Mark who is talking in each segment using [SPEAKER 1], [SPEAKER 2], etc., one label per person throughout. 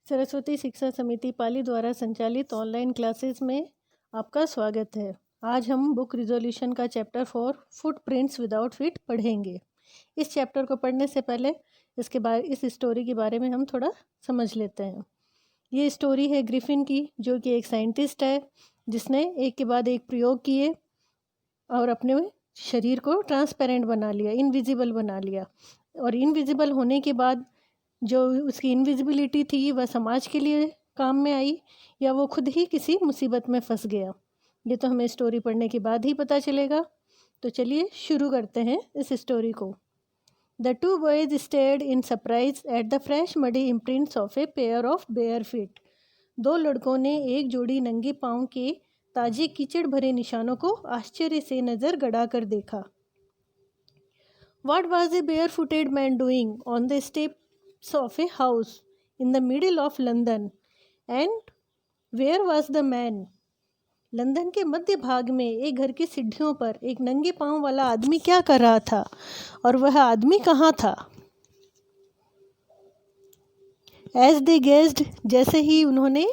[SPEAKER 1] सरस्वती शिक्षा समिति पाली द्वारा संचालित ऑनलाइन क्लासेस में आपका स्वागत है। आज हम बुक रिजोल्यूशन का चैप्टर 4 फुटप्रिंट्स विदाउट फीट पढ़ेंगे। इस चैप्टर को पढ़ने से पहले इस स्टोरी के बारे में हम थोड़ा समझ लेते हैं। ये स्टोरी है ग्रिफिन की, जो कि एक साइंटिस्ट है जिसने एक के बाद एक प्रयोग किए और अपने शरीर को ट्रांसपेरेंट बना लिया, इनविजिबल बना लिया। और इनविजिबल होने के बाद जो उसकी इनविजिबिलिटी थी वह समाज के लिए काम में आई या वो खुद ही किसी मुसीबत में फंस गया, ये तो हमें स्टोरी पढ़ने के बाद ही पता चलेगा। तो चलिए शुरू करते हैं इस स्टोरी को। The two boys stared in surprise at the fresh muddy imprints of a pair of bare feet. दो लड़कों ने एक जोड़ी नंगे पाँव के ताजे कीचड़ भरे निशानों को आश्चर्य से नजर गड़ाकर देखा। What was a barefooted man doing on the steps of a house in the middle of London? And where was the man? London के मध्य भाग में एक घर की सीढ़ियों पर एक नंगे पांव वाला आदमी क्या कर रहा था और वह आदमी कहाँ था? As they gazed, जैसे ही उन्होंने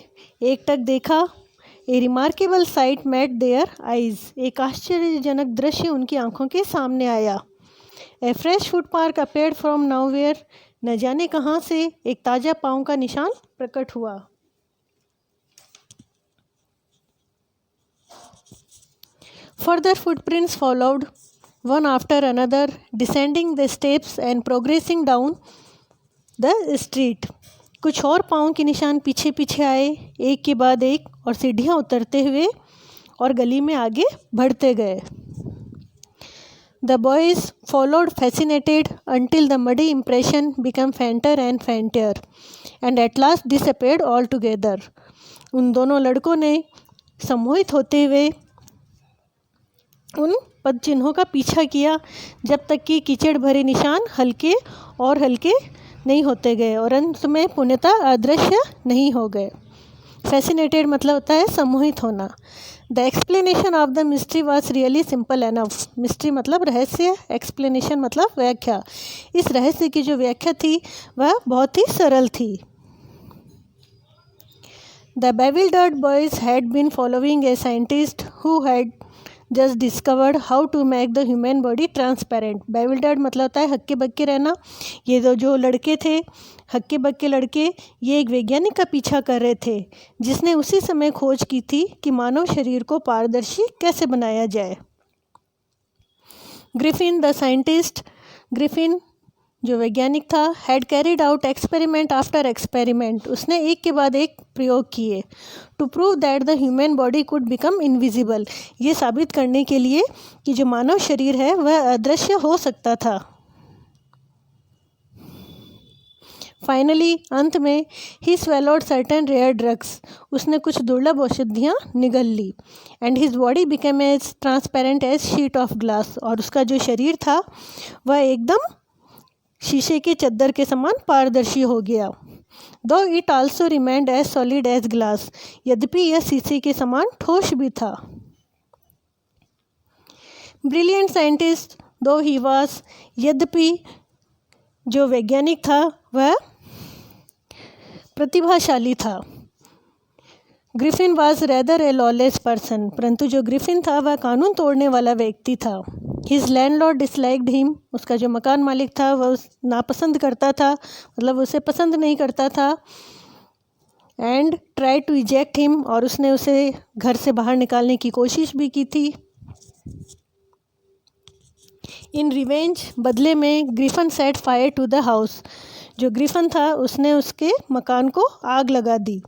[SPEAKER 1] एकटक देखा, a remarkable sight met their eyes. एक आश्चर्यजनक दृश्य उनकी आंखों के सामने आया। A fresh footmark appeared from nowhere. न जाने कहाँ से एक ताजा पाँव का निशान प्रकट हुआ। Further footprints followed, one after another, descending the steps and progressing down the street. कुछ और पाँव के निशान पीछे पीछे आए, एक के बाद एक, और सीढ़ियाँ उतरते हुए और गली में आगे बढ़ते गए। The boys followed fascinated until the muddy impression became fainter and fainter and at last disappeared altogether. उन दोनों लड़कों ने सम्मोहित होते हुए उन पद चिन्हों का पीछा किया जब तक कि कीचड़ भरे निशान हल्के और हल्के नहीं होते गए और अंत में पूर्णतः अदृश्य नहीं हो गए। फैसिनेटेड मतलब होता है सम्मोहित होना। The explanation of the mystery was really simple enough. Mystery मतलब रहस्य, एक्सप्लेनेशन मतलब व्याख्या। इस रहस्य की जो व्याख्या थी वह बहुत ही सरल थी। The bewildered boys had been following a scientist who had just discovered how to make the human body transparent. bewildered मतलब होता है हक्के बक्के रहना। ये जो लड़के थे, हक्के बक्के लड़के, ये एक वैज्ञानिक का पीछा कर रहे थे जिसने उसी समय खोज की थी कि मानव शरीर को पारदर्शी कैसे बनाया जाए। ग्रिफिन द साइंटिस्ट, ग्रिफिन जो वैज्ञानिक था, had carried out experiment after experiment, उसने एक के बाद एक प्रयोग किए। To prove that the human body could become invisible, ये साबित करने के लिए कि जो मानव शरीर है वह अदृश्य हो सकता था। फाइनली अंत में ही स्वेलोड सर्टेन रेयर ड्रग्स, उसने कुछ दुर्लभ औषधियाँ निगल ली। And his body became as transparent as sheet of glass, और उसका जो शरीर था वह एकदम शीशे के चद्दर के समान पारदर्शी हो गया। Though it also remained as solid as glass, यद्यपि यह शीशे के समान ठोस भी था। ब्रिलियंट साइंटिस्ट दो ही वाज, यद्यपि जो वैज्ञानिक था वह प्रतिभाशाली था। Griffin was rather A lawless person, परंतु जो ग्रिफिन था वह कानून तोड़ने वाला व्यक्ति था। हिज लैंडलॉर्ड डिसलाइक्ड हिम, उसका जो मकान मालिक था वह नापसंद करता था, मतलब उसे पसंद नहीं करता था। And try to eject him, और उसने उसे घर से बाहर निकालने की कोशिश भी की थी। इन रिवेंज, बदले में Griffin set fire to the house, जो ग्रिफन था उसने उसके मकान को आग लगा दी।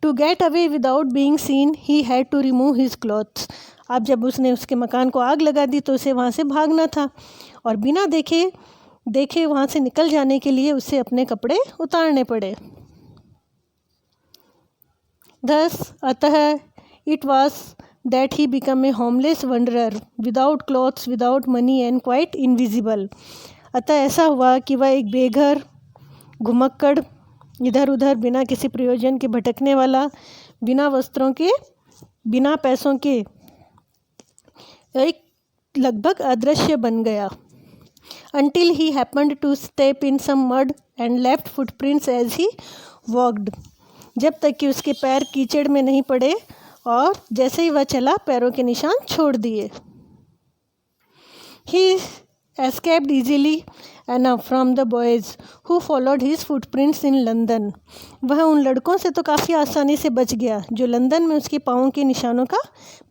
[SPEAKER 1] To get away without being seen he had to remove his clothes, अब जब उसने उसके मकान को आग लगा दी तो उसे वहाँ से भागना था और बिना देखे वहाँ से निकल जाने के लिए उसे अपने कपड़े उतारने पड़े। थस अतः it was that he become a homeless wanderer without clothes, without money and quite invisible. अतः ऐसा हुआ कि वह एक बेघर, घुमक्कड़, इधर उधर बिना किसी प्रयोजन के भटकने वाला, बिना वस्त्रों के, बिना पैसों के, एक लगभग अदृश्य बन गया। until he happened to step in some mud and left footprints as he walked, जब तक कि उसके पैर कीचड़ में नहीं पड़े, और जैसे ही वह चला पैरों के निशान छोड़ दिए। He escaped easily enough from the boys who followed his footprints in London. वह उन लड़कों से तो काफ़ी आसानी से बच गया जो लंदन में उसके पाँव के निशानों का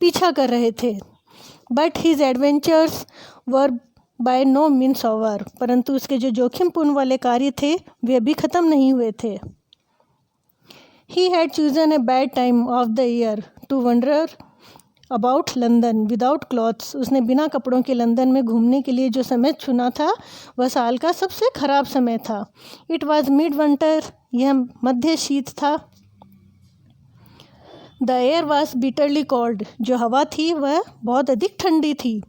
[SPEAKER 1] पीछा कर रहे थे। But his adventures were by no means over. परंतु उसके जो जोखिमपूर्ण वाले कार्य थे वे अभी ख़त्म नहीं हुए थे। He had chosen a bad time of the year to wander about London without clothes. उसने बिना कपड़ों के लंदन में घूमने के लिए जो समय चुना था वह साल का सबसे खराब समय था। It was mid-winter. यह मध्य शीत था। The air was bitterly cold. जो हवा थी वह बहुत अधिक ठंडी थी।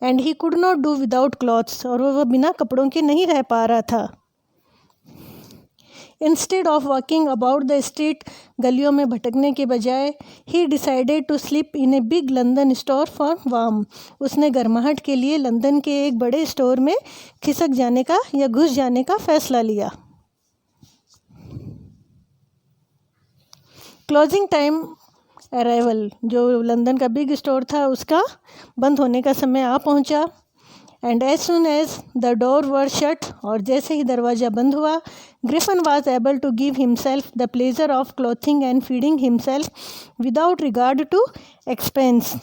[SPEAKER 1] And he could not do without clothes. और वह बिना कपड़ों के नहीं रह पा रहा था। Instead of walking about the street, गलियों में भटकने के बजाय, he decided to sleep in a big London store for warmth. उसने गर्माहट के लिए लंदन के एक बड़े स्टोर में खिसक जाने का या घुस जाने का फैसला लिया। क्लोजिंग टाइम अराइवल, जो लंदन का बिग स्टोर था उसका बंद होने का समय आ पहुंचा। And as soon as the door were shut, और जैसे ही दरवाज़ा बंद हुआ, Griffin was able to give himself the pleasure of clothing and feeding himself without regard to expense.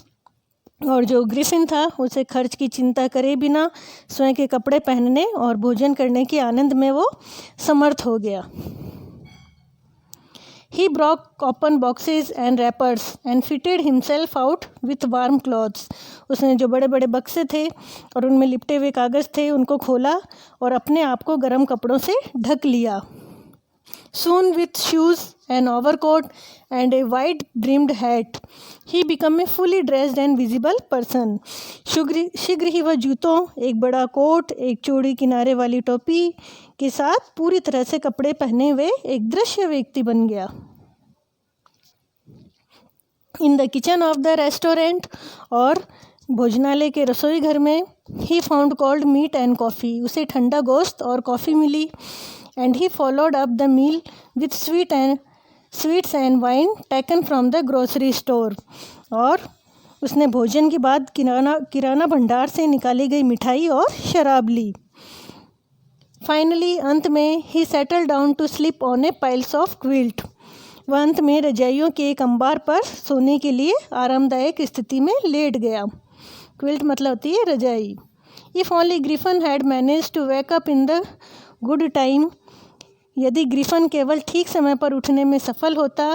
[SPEAKER 1] और जो ग्रिफिन था उसे खर्च की चिंता करे बिना स्वयं के कपड़े पहनने और भोजन करने के आनंद में वो समर्थ हो गया। He broke open boxes and wrappers and fitted himself out with warm clothes. उसने जो बड़े बड़े बक्से थे और उनमें लिपटे हुए कागज़ थे उनको खोला और अपने आप को गर्म कपड़ों से ढक लिया। Soon with shoes, an overcoat and a wide brimmed hat, he became a fully dressed and visible person. शीघ्र ही वह जूतों, एक बड़ा कोट, एक चौड़ी किनारे वाली टोपी के साथ पूरी तरह से कपड़े पहने हुए एक दृश्य व्यक्ति बन गया। In the kitchen of the restaurant, और भोजनालय के रसोई घर में, he found cold meat and coffee, उसे ठंडा गोश्त और कॉफ़ी मिली। And he followed up the meal with sweets and wine taken from the grocery store, और उसने भोजन के बाद किराना भंडार से निकाली गई मिठाई और शराब ली। फाइनली, अंत में, he settle down to sleep on a piles of quilt, वह अंत में रजाइयों के एक अंबार पर सोने के लिए आरामदायक स्थिति में लेट गया। क्विल्ट मतलब होती है रजाई। If only Griffin had manage to wake up in the good time, यदि ग्रिफन केवल ठीक समय पर उठने में सफल होता,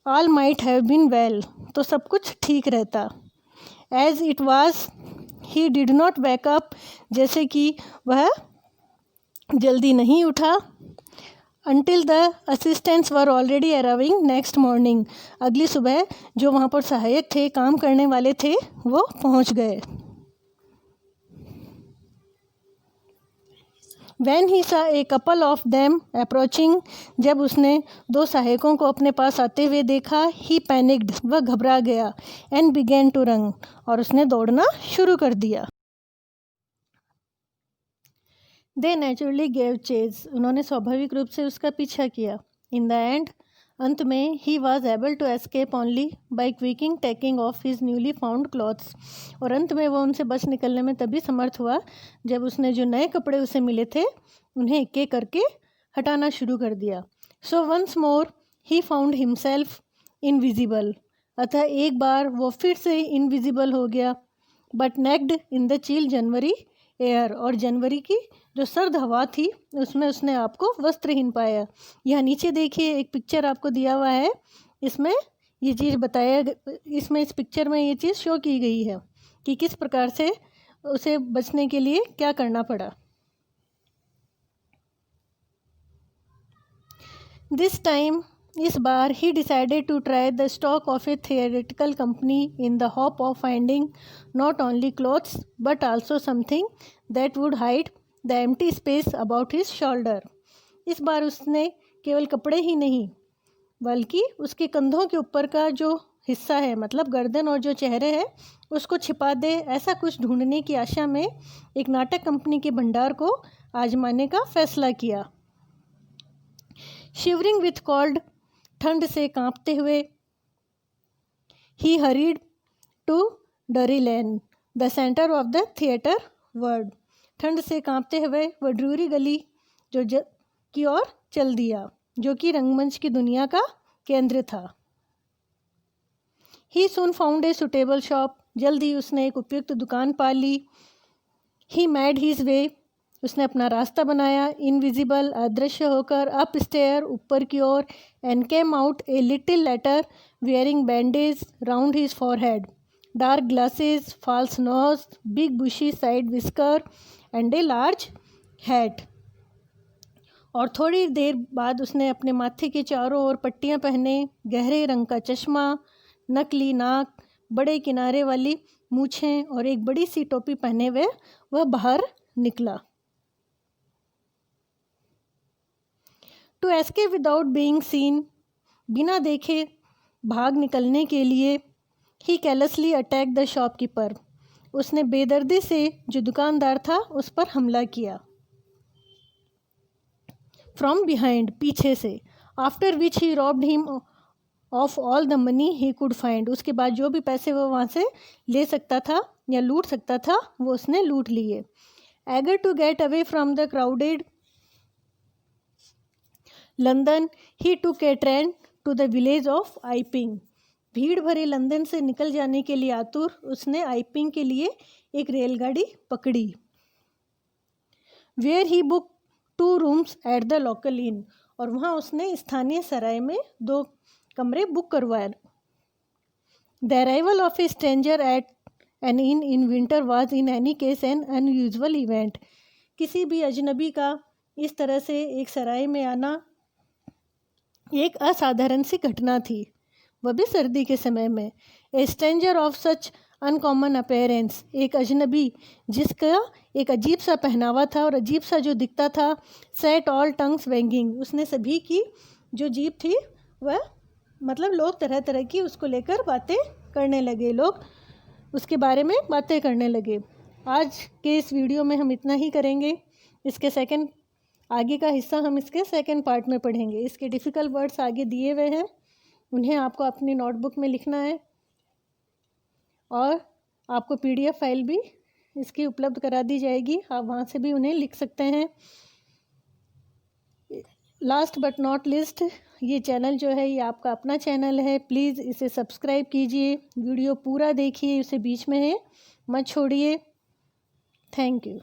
[SPEAKER 1] all might have been well, तो सब कुछ ठीक रहता। As it was, he did not wake up, जैसे कि वह जल्दी नहीं उठा। Until the assistants were already arriving next morning, अगली सुबह जो वहाँ पर सहायक थे, काम करने वाले थे, वो पहुँच गए। When he saw a couple of them approaching, जब उसने दो सहायकों को अपने पास आते हुए देखा, he panicked, वह घबरा गया। And began to run, और उसने दौड़ना शुरू कर दिया। They naturally gave chase, उन्होंने स्वाभाविक रूप से उसका पीछा किया। In the end, अंत में, he was able to escape only by quickly taking off his newly found clothes, और अंत में वो उनसे बच निकलने में तभी समर्थ हुआ जब उसने जो नए कपड़े उसे मिले थे उन्हें एक एक करके हटाना शुरू कर दिया। So once more he found himself invisible, अतः एक बार वो फिर से इनविजिबल हो गया। But naked in the chill January air, और जनवरी की जो सर्द हवा थी उसमें उसने आपको वस्त्रहीन पाया। यहाँ नीचे देखिए, एक पिक्चर आपको दिया हुआ है, इसमें ये चीज़ इसमें इस पिक्चर में ये चीज़ शो की गई है कि किस प्रकार से उसे बचने के लिए क्या करना पड़ा। दिस टाइम, इस बार, he decided to try the stock of a theoretical company in the hope of finding not only clothes but also something that would hide the empty space about his shoulder. इस बार उसने केवल कपड़े ही नहीं बल्कि उसके कंधों के ऊपर का जो हिस्सा है, मतलब गर्दन और जो चेहरे है, उसको छिपा दे, ऐसा कुछ ढूंढने की आशा में एक नाटक कंपनी के भंडार को आजमाने का फैसला किया। शिवरिंग विथ कोल्ड, ठंड से कांपते हुए, ही hurried to Drury Lane, the centre of the theatre world, ठंड से कांपते हुए वह ड्रूरी गली की ओर चल दिया जो कि रंगमंच की दुनिया का केंद्र था। ही सून फाउंड ए सुटेबल शॉप, जल्द ही उसने एक उपयुक्त दुकान पा ली। ही मेड हिज वे, उसने अपना रास्ता बनाया। इनविजिबल, अदृश्य होकर, अप स्टेयर, ऊपर की ओर, and came out a little later wearing bandage round his forehead, dark glasses, false nose, big bushy side whisker and a large hat. और थोड़ी देर बाद उसने अपने माथे के चारों ओर पट्टियां पहने, गहरे रंग का चश्मा, नकली नाक, बड़े किनारे वाली मूछें और एक बड़ी सी टोपी पहने हुए वह बाहर निकला। To escape without being seen, बिना देखे भाग निकलने के लिए, he callously attack the shopkeeper, उसने बेदर्दी से जो दुकानदार था उस पर हमला किया। फ्रॉम बिहाइंड, पीछे से। After which he robbed him of all the money he could find, उसके बाद जो भी पैसे वो वहाँ से ले सकता था या लूट सकता था वो उसने लूट लिए। Eager to get away from the crowded London, he took a train to the village of Iping, भीड़ भरे लंदन से निकल जाने के लिए आतुर उसने आइपिंग के लिए एक रेलगाड़ी पकड़ी। Where he book 2 rooms at the local inn, और वहाँ उसने स्थानीय सराय में 2 कमरे बुक करवाए। The arrival of a stranger at an inn winter was in any case an unusual event, किसी भी अजनबी का इस तरह से एक सराय में आना एक असाधारण सी घटना थी, वह भी सर्दी के समय में। ए stranger of such uncommon appearance, एक अजनबी जिसका एक अजीब सा पहनावा था और अजीब सा जो दिखता था। सेट ऑल टंग्स वैगिंग, उसने सभी की जो जीभ थी वह मतलब लोग तरह तरह की उसको लेकर बातें करने लगे, लोग उसके बारे में बातें करने लगे। आज के इस वीडियो में हम इतना ही करेंगे। इसके आगे का हिस्सा हम इसके सेकंड पार्ट में पढ़ेंगे। इसके डिफ़िकल्ट वर्ड्स आगे दिए हुए हैं, उन्हें आपको अपनी नोटबुक में लिखना है और आपको PDF फाइल भी इसकी उपलब्ध करा दी जाएगी, आप वहाँ से भी उन्हें लिख सकते हैं। लास्ट बट नॉट लिस्ट, ये चैनल जो है ये आपका अपना चैनल है, प्लीज़ इसे सब्सक्राइब कीजिए, वीडियो पूरा देखिए, उसे बीच में है मत छोड़िए। Thank you.